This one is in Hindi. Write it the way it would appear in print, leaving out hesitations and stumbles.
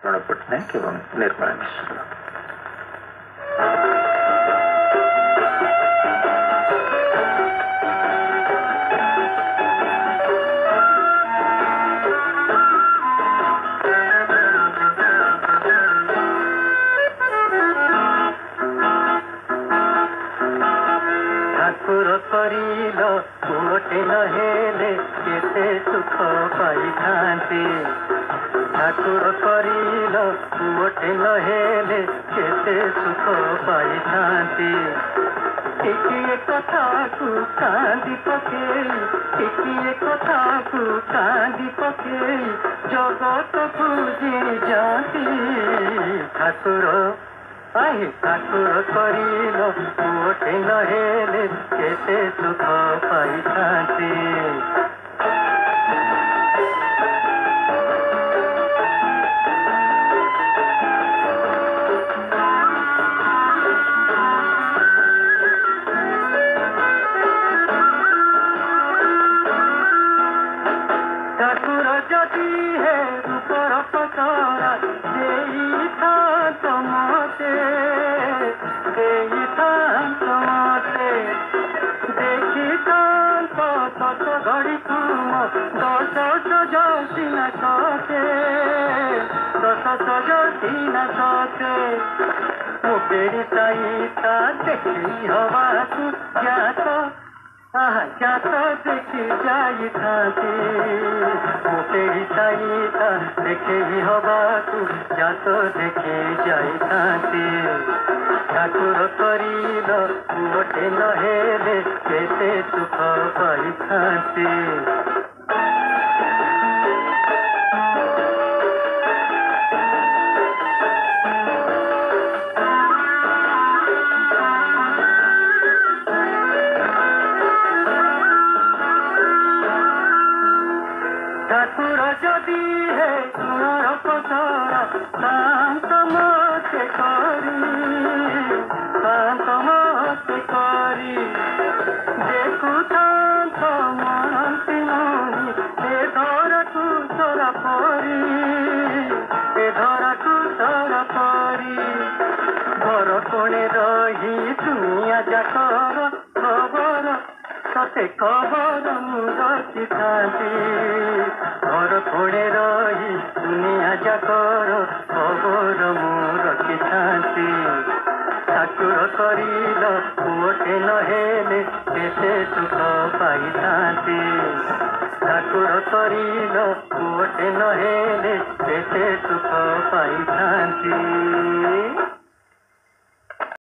ରଣ ପଟ୍ଟନାୟକ ଏବଂ ନିର୍ମଳା ମିଶ୍ର। ठाकुर करिल पुअटे नहेले केते सुख पाइथान्ते। ठाकुर करिल पुअटे नहेले केते सुख पाइथान्ते। टिकिए कथाकु कांदी पकेई, टिकिए कथाकु कांदी पकेई जगत बुझी जाती। ठाकुर आई ठाकुर करिल पुअटे नहेले केते सुख पाइथान्ते। ठाकुर जदि हे रूपर पतरा देई थांत मते, देई थांत मते। देखी थांत तत घड़ी तुम दस सजसी न सके, दस सजसी न सके। मो बेड़ी सहिता देखी हवाकु जात, जात देखी जाइथान्ते। मो बेड़ी सहिता देखी हवाकु जात देखी जाइथान्ते। ठाकुर करिल पुअटे नहेले केते सुख पाइथान्ते। ठाकुर जदि हे सुनर पतरा शांत मते करी, शांत मते करी। देखु थांत मनंती मणि ए धरकु तोरा परी, ए धरकु तोरा परी। घर कोणे रही दुनिया जाकर खबर तते खबर मु रखिथान्ती। घर कोणे रही दुनिया जाकर खबर मु रखिथान्ती। ठाकुर करिल पुअटे नहेले केते सुख पाइथान्ते। ठाकुर करिल पुअटे नहेले केते सुख पाइथान्ते।